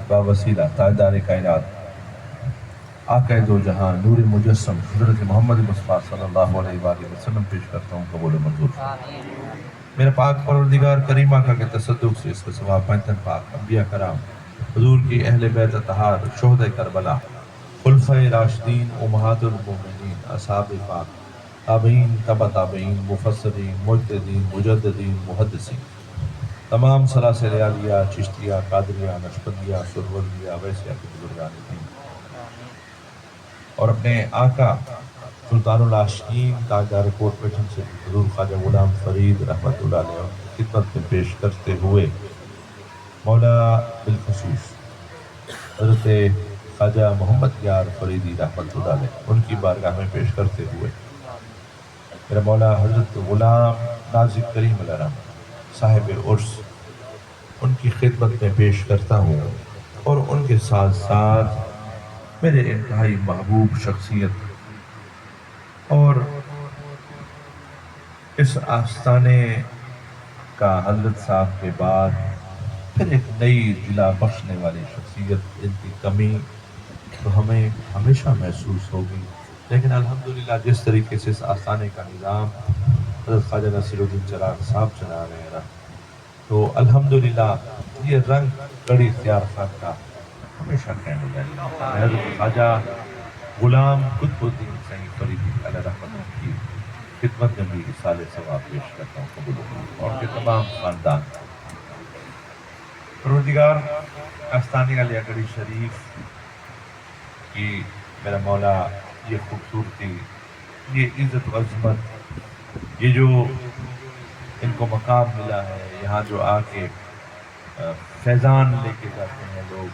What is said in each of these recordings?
باوسیلہ تاجدار کائنات آقا دو جہاں نور مجسم حضرت محمد مصطفیٰ صلی اللہ علیہ وآلہ وسلم پیش کرتا ہوں، قبول و منظور فرمائے۔ میرے پاک پروردگار کریم آقا کے تصدق سے اس کے سوا پنجتن پاک انبیاء کرام، حضور کی اہل بیت اطہار، شہداء کربلا، خلفائے راشدین، امہات المومنین، اصحاب پاک، تابعین، تبع تابعین، مفسرین، مجتہدین، مجددین، محدثین، تمام سلاسل عالیہ، چشتیہ، قادریہ، نقشبندیہ، سہروردیہ، ویسیہ کے بزرگان دین، اور اپنے آقا سلطان العاشقین تاجدار کوٹ پیٹن سے حضور خواجہ غلام فرید رحمۃ اللہ علیہ ان کی خدمت میں پیش کرتے ہوئے مولا بالخصوص حضرت خواجہ محمد یار فریدی رحمۃ اللہ علیہ ان کی بارگاہ میں پیش کرتے ہوئے میرا مولا حضرت غلام نازک کریم علیہ الرحمہ صاحب عرس ان کی خدمت میں پیش کرتا ہوں، اور ان کے ساتھ ساتھ میرے انتہائی محبوب شخصیت اور اس آستانے کا حضرت صاحب کے بعد پھر ایک نئی دلا بخشنے والی شخصیت جن کی کمی تو ہمیں ہمیشہ محسوس ہوگی، لیکن الحمدللہ جس طریقے سے اس آستانے کا نظام حضرت خواجہ نصیر الدین چراغ صاحب چلا رہے ہیں تو الحمدللہ یہ رنگ کڑی اختیار خان کا ہمیشہ قائم رہے گا۔ میں حضرت خواجہ غلام قطب الدین سعید فریدی علیہ رحمۃ کی خدمت میں بھی اصالِ ثواب پیش کرتا ہوں، قبول و منظور، اور ان کے تمام خاندان۔ پروردگار آستانے علیہ گڑھی شریف کی میرا مولا یہ خوبصورتی، یہ عزت و عظمت، یہ جو ان کو مقام ملا ہے، یہاں جو آ کے فیضان لے کے جاتے ہیں لوگ،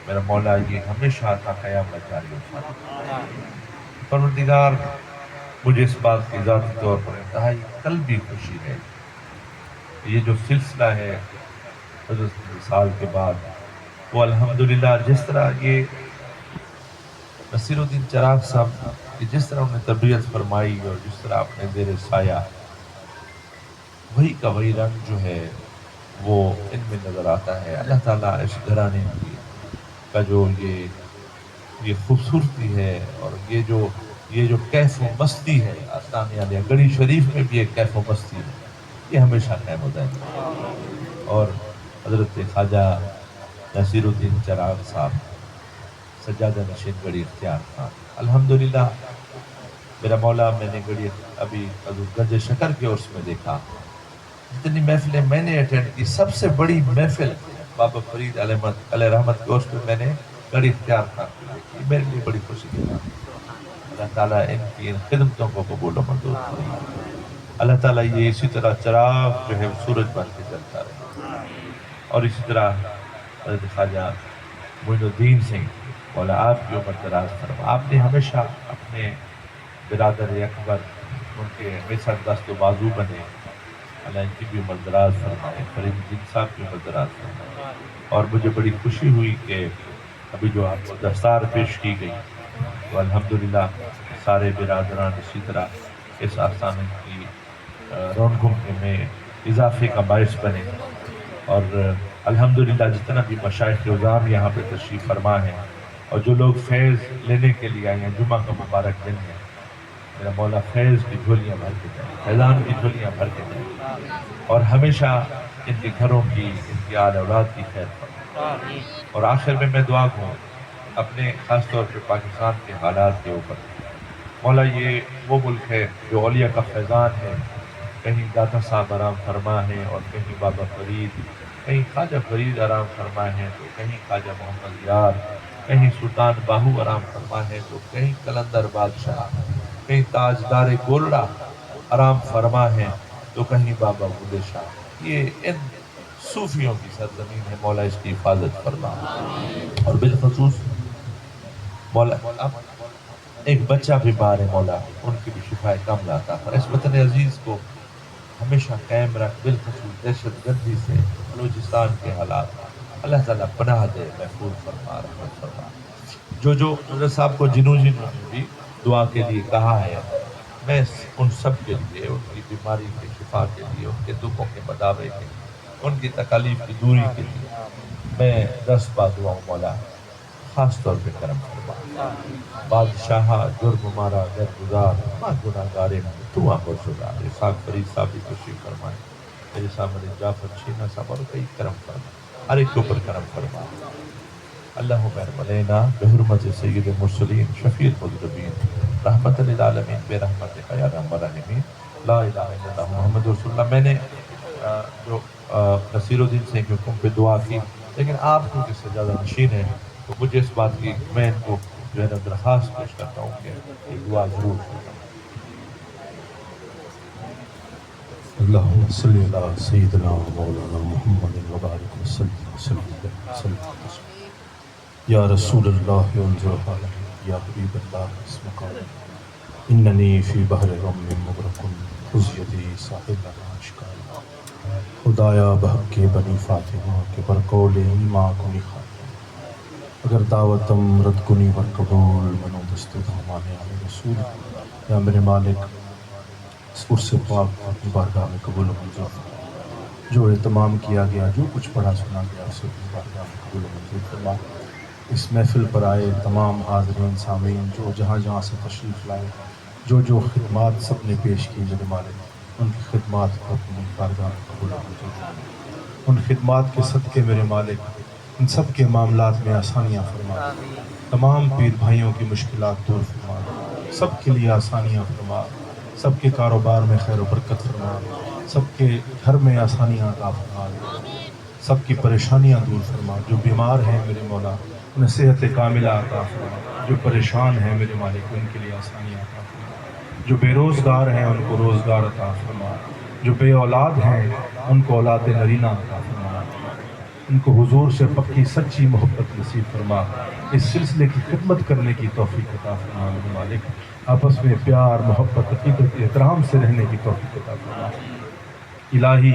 میرا مولا یہ ہمیشہ عطا قیامت جاری ہوتا ہے۔ پروردگار مجھے اس بات کی ذاتی طور پر انتہائی قلبی خوشی ہے، یہ جو سلسلہ ہے حضرت سال کے بعد وہ الحمدللہ جس طرح یہ نصیر الدین چراغ صاحب کہ جس طرح انہیں تربیت فرمائی اور جس طرح اپنے زیر سایہ وہی کا وہی رنگ جو ہے وہ ان میں نظر آتا ہے۔ اللہ تعالیٰ اس گھرانے کا جو یہ خوبصورتی ہے اور یہ جو کیف و مستی ہے آستانے علیہ گڑھی شریف میں بھی ایک کیف و مستی ہے، یہ ہمیشہ قائم ہوتا ہے۔ اور حضرت خواجہ نصیر الدین چراغ صاحب سجادہ نشین گڑھی اختیار خان، الحمدللہ میرا مولا میں نے گڑھی ابھی حضور گنج شکر کے عرس میں دیکھا، جتنی محفلیں میں نے اٹینڈ کی سب سے بڑی محفل بابا فرید علیہ رحمت کے عرس پہ میں نے گڑھی اختیار خان کو دیکھی، میرے لیے بڑی خوشی کی بات ہے۔ اللہ تعالیٰ ان کی ان خدمتوں کو قبول و منظور فرمائے۔ اللہ تعالیٰ یہ اسی طرح چراغ جو ہے سورج بن کے جلتا رہے، اور اسی طرح حضرت خواجہ معین الدین سنگھ مولا آپ کی عمر دراز فرما۔ آپ نے ہمیشہ اپنے برادر اکبر ان کے ہمیشہ دست و بازو بنے، اللہ ان کی بھی عمر دراز فرمائے، فرید الدین صاحب کی عمر دراز فرمائے۔ اور مجھے بڑی خوشی ہوئی کہ ابھی جو آپ کو دستار پیش کی گئی تو الحمدللہ سارے برادران اسی طرح اس آستانے کی رونقوں میں اضافے کا باعث بنے، اور الحمدللہ جتنا بھی مشائخ عظام یہاں پہ تشریف فرما ہیں اور جو لوگ فیض لینے کے لیے آئے ہیں، جمعہ کا مبارک دن ہے، میرا مولا فیض کی جھولیاں بھر کے جائیں، فیضان کی جھولیاں بھر کے جائیں، اور ہمیشہ ان کے گھروں کی، ان کی آل اولاد کی خیر فرمائے۔ اور آخر میں دعا کروں اپنے خاص طور پہ پاکستان کے حالات کے اوپر، مولا یہ وہ ملک ہے جو اولیاء کا فیضان ہے، کہیں داتا صاحب آرام فرما ہے اور کہیں بابا فرید، کہیں خواجہ فرید آرام فرما ہے تو کہیں خواجہ محمد یار، کہیں سلطان باہو آرام فرما ہے تو کہیں قلندر بادشاہ، کہیں تاجدار گولڑا آرام فرما ہے تو کہیں بابا بلے شاہ۔ یہ ان صوفیوں کی سرزمین ہے، مولا اس کی حفاظت فرما، اور بالخصوص مولا اب ایک بچہ بیمار ہے، مولا ان کی بھی شفا کاملہ عطا فرما، اس وطن عزیز کو ہمیشہ قائم رکھ، بالخصوص دہشت گردی سے بلوچستان کے حالات اللہ تعالیٰ پناہ دے، محفوظ فرما، رحمت فرما۔ جو حضرت صاحب کو جنوں میں بھی دعا کے لیے کہا ہے، میں ان سب کے لیے، ان کی بیماری کے شفا کے لیے، ان کے دکھوں کے مداوے کے لیے ان کی تکالیف کی دوری کے لیے میں 10 بار دعا ہوں مولا خاص طور پہ کرم فرما بادشاہ جرم ہمارا درگزار ما گناہگار تو آمرزگار اسحاق فرید صاحب بھی تشریف فرمائے میرے سامنے جعفر شینا صاحب اور کئی کرم فرما ہر ایک کے اوپر کرم فرما اللہم ارحم علینا بحرمت سید المرسلین شفیع المذنبین رحمت للعالمین برحمتک یا ارحم الراحمین لا الہ الا اللہ محمد رسول اللہ۔ میں نے جو نصیر الدین سے کے حکم پہ دعا کی، لیکن آپ کو کس سے زیادہ نشین ہے تو مجھے اس بات کی میں ان کو جو ہے نا درخواست پیش کرتا ہوں کہ یہ دعا ضرور کریں۔ اللہم صلی علی سیدنا مولانا محمد وبارک وسلم یا رسول اللہ انظر حالی یا حبیب اللہ اسمک اننی فی بحر غم مغرق خذ یدی ساحل اشکال خدایا بحق بنی فاطمہ کے پر قول ایمان کنی خاتم اگر دعوتم رد کنی ور قبول منو دست دھامان علی رسول یا میرے مالک اس عرص پاک اپنی بارگاہ میں قبول و منظور فرما۔ جو اہتمام کیا گیا، جو کچھ پڑھا سنا گیا اسے اپنی بارگاہ میں قبول و منظور فرما۔ اس محفل پر آئے تمام حاضرین سامعین جو جہاں جہاں سے تشریف لائے، جو خدمات سب نے پیش کی میرے مالک، ان کی خدمات کو اپنی بارگاہ میں قبول و منظور فرما۔ ان خدمات کے صدقے میرے مالک ان سب کے معاملات میں آسانیاں فرما، تمام پیر بھائیوں کی مشکلات دور فرما، سب کے لیے آسانیاں فرما، سب کے کاروبار میں خیر و برکت فرما، سب کے گھر میں آسانیاں عطا فرما، سب کی پریشانیاں دور فرما۔ جو بیمار ہیں میرے مولا انہیں صحت کاملہ عطا فرما، جو پریشان ہیں میرے مالک ان کے لیے آسانیاں عطا فرما، جو بے روزگار ہیں ان کو روزگار عطا فرما، جو بے اولاد ہیں ان کو اولاد نرینہ عطا فرما، ان کو حضور سے پکی سچی محبت نصیب فرما، اس سلسلے کی خدمت کرنے کی توفیق عطا فرما میرے مالک، آپس میں پیار محبت عقیدت احترام سے رہنے کی توفیق عطا فرما۔ الہی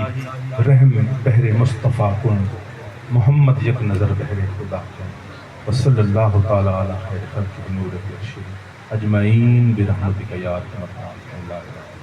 رحم بحر مصطفیٰ کن، محمد یک نظر بحر خدا کن، وصلی اللہ تعالی علی خیر خلق نور ارشد اجمعین برحمتک یا ارحم الراحمین۔